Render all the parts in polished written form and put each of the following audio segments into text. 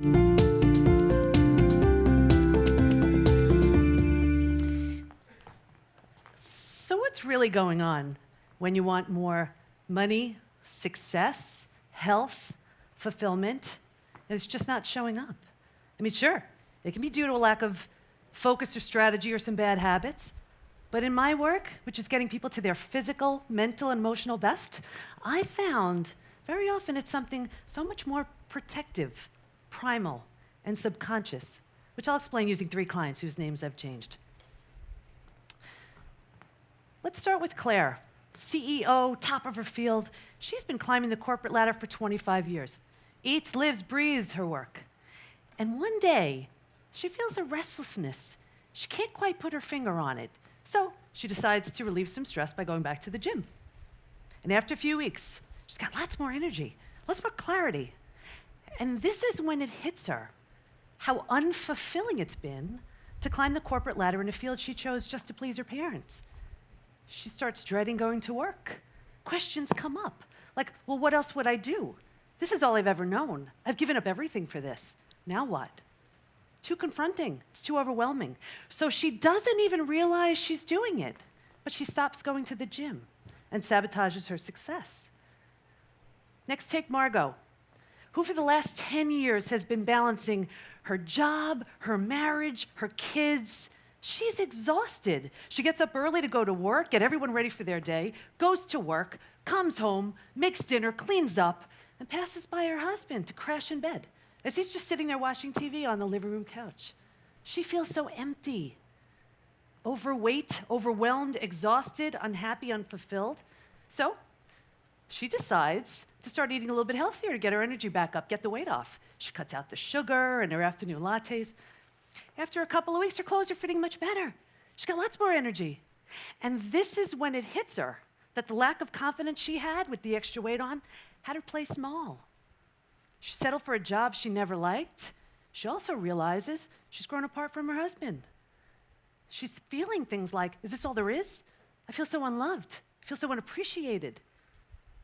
So what's really going on when you want more money, success, health, fulfillment, and it's just not showing up? I mean, sure, it can be due to a lack of focus or strategy or some bad habits, but in my work, which is getting people to their physical, mental, and emotional best, I found very often it's something so much more protective, primal, and subconscious, which I'll explain using 3 clients whose names I've changed. Let's start with Claire, CEO, top of her field. She's been climbing the corporate ladder for 25 years. Eats, lives, breathes her work. And one day, she feels a restlessness. She can't quite put her finger on it. So she decides to relieve some stress by going back to the gym. And after a few weeks, she's got lots more energy, lots more clarity. And this is when it hits her how unfulfilling it's been to climb the corporate ladder in a field she chose just to please her parents. She starts dreading going to work. Questions come up, like, well, what else would I do? This is all I've ever known. I've given up everything for this. Now what? Too confronting. It's too overwhelming. So she doesn't even realize she's doing it, but she stops going to the gym and sabotages her success. Next, take Margot, who for the last 10 years has been balancing her job, her marriage, her kids. She's exhausted. She gets up early to go to work, get everyone ready for their day, goes to work, comes home, makes dinner, cleans up, and passes by her husband to crash in bed as he's just sitting there watching TV on the living room couch. She feels so empty, overweight, overwhelmed, exhausted, unhappy, unfulfilled. So she decides to start eating a little bit healthier to get her energy back up, get the weight off. She cuts out the sugar and her afternoon lattes. After a couple of weeks, her clothes are fitting much better. She's got lots more energy. And this is when it hits her that the lack of confidence she had with the extra weight on had her play small. She settled for a job she never liked. She also realizes she's grown apart from her husband. She's feeling things like, is this all there is? I feel so unloved. I feel so unappreciated.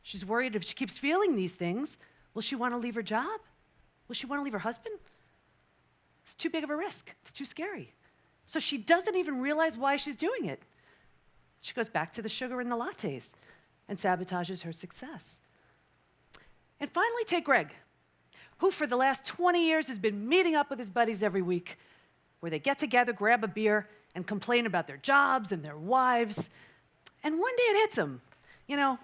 She's worried if she keeps feeling these things, will she want to leave her job? Will she want to leave her husband? It's too big of a risk. It's too scary. So she doesn't even realize why she's doing it. She goes back to the sugar and the lattes and sabotages her success. And finally, take Greg, who for the last 20 years has been meeting up with his buddies every week, where they get together, grab a beer, and complain about their jobs and their wives. And one day it hits him. You know,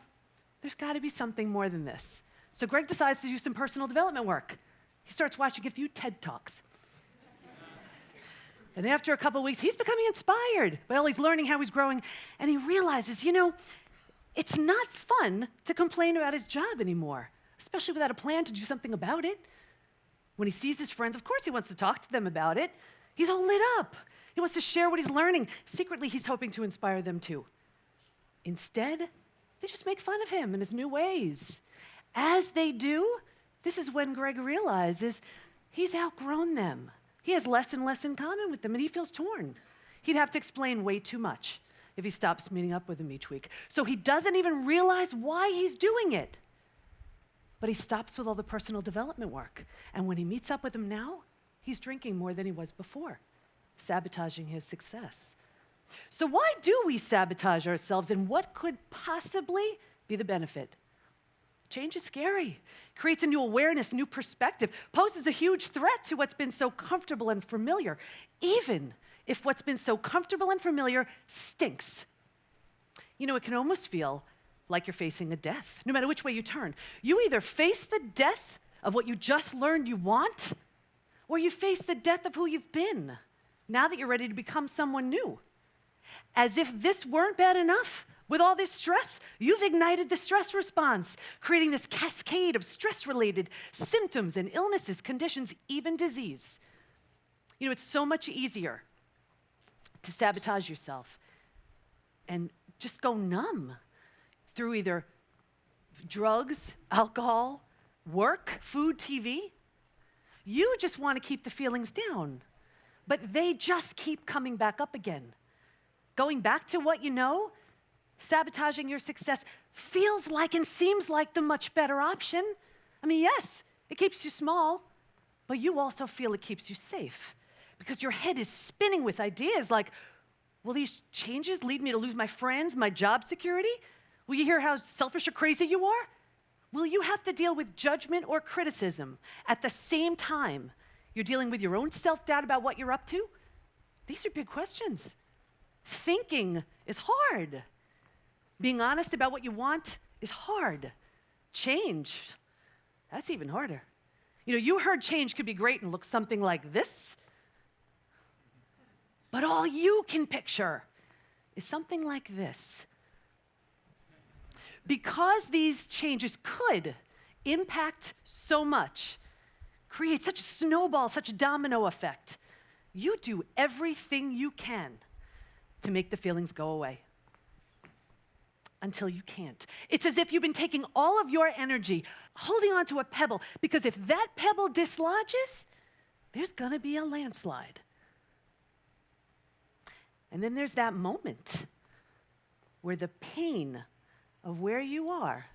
there's got to be something more than this. So Greg decides to do some personal development work. He starts watching a few TED Talks. And after a couple of weeks, he's becoming inspired. Well, he's learning how he's growing, and he realizes, you know, it's not fun to complain about his job anymore, especially without a plan to do something about it. When he sees his friends, of course he wants to talk to them about it. He's all lit up. He wants to share what he's learning. Secretly, he's hoping to inspire them too. Instead, they just make fun of him and his new ways. As they do, this is when Greg realizes he's outgrown them. He has less and less in common with them, and he feels torn. He'd have to explain way too much if he stops meeting up with them each week. So he doesn't even realize why he's doing it. But he stops with all the personal development work. And when he meets up with them now, he's drinking more than he was before, sabotaging his success. So why do we sabotage ourselves, and what could possibly be the benefit? Change is scary, creates a new awareness, new perspective, poses a huge threat to what's been so comfortable and familiar, even if what's been so comfortable and familiar stinks. You know, it can almost feel like you're facing a death, no matter which way you turn. You either face the death of what you just learned you want, or you face the death of who you've been, now that you're ready to become someone new. As if this weren't bad enough, with all this stress, you've ignited the stress response, creating this cascade of stress-related symptoms and illnesses, conditions, even disease. You know, it's so much easier to sabotage yourself and just go numb through either drugs, alcohol, work, food, TV. You just want to keep the feelings down, but they just keep coming back up again. Going back to what you know, sabotaging your success feels like and seems like the much better option. I mean, yes, it keeps you small, but you also feel it keeps you safe because your head is spinning with ideas like, will these changes lead me to lose my friends, my job security? Will you hear how selfish or crazy you are? Will you have to deal with judgment or criticism at the same time you're dealing with your own self-doubt about what you're up to? These are big questions. Thinking is hard. Being honest about what you want is hard. Change, that's even harder. You know, you heard change could be great and look something like this, but all you can picture is something like this. Because these changes could impact so much, create such a snowball, such a domino effect, you do everything you can to make the feelings go away. Until you can't. It's as if you've been taking all of your energy, holding onto a pebble, because if that pebble dislodges, there's gonna be a landslide. And then there's that moment where the pain of where you are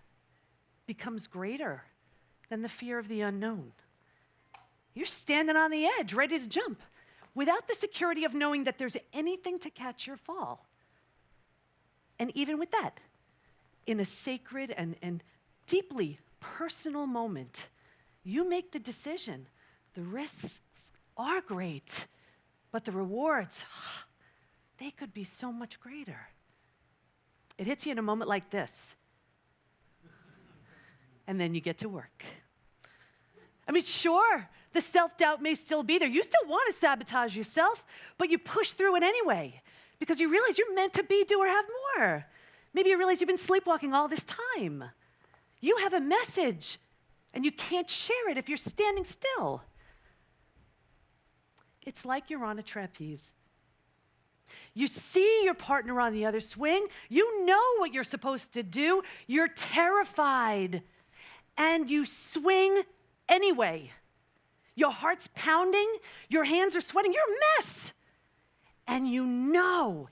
becomes greater than the fear of the unknown. You're standing on the edge, ready to jump, without the security of knowing that there's anything to catch your fall. And even with that, in a sacred and deeply personal moment, you make the decision. The risks are great, but the rewards, they could be so much greater. It hits you in a moment like this. And then you get to work. I mean, sure, the self-doubt may still be there. You still want to sabotage yourself, but you push through it anyway because you realize you're meant to be, do, or have more. Maybe you realize you've been sleepwalking all this time. You have a message, and you can't share it if you're standing still. It's like you're on a trapeze. You see your partner on the other swing. You know what you're supposed to do. You're terrified, and you swing anyway. Your heart's pounding. Your hands are sweating. You're a mess. And you know,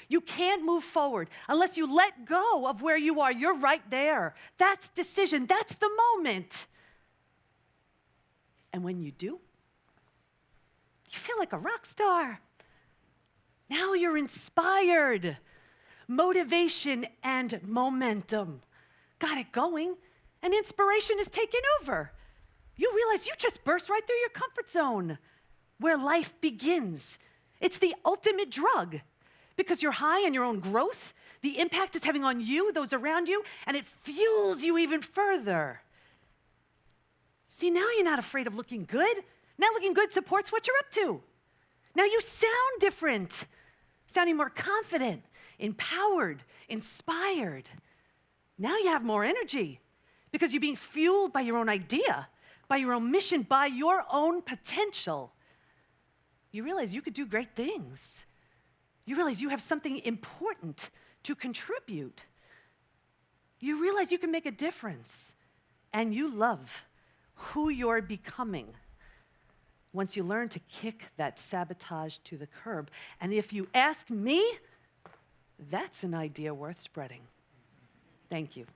you can't move forward unless you let go of where you are. You're right there. That's decision. That's the moment. And when you do, you feel like a rock star. Now you're inspired. Motivation and momentum got it going, and inspiration is taking over. You realize you just burst right through your comfort zone where life begins. It's the ultimate drug because you're high on your own growth, the impact it's having on you, those around you, and it fuels you even further. See, now you're not afraid of looking good. Now looking good supports what you're up to. Now you sound different, sounding more confident, empowered, inspired. Now you have more energy because you're being fueled by your own idea, by your own mission, by your own potential. You realize you could do great things. You realize you have something important to contribute. You realize you can make a difference. And you love who you're becoming once you learn to kick that sabotage to the curb. And if you ask me, that's an idea worth spreading. Thank you.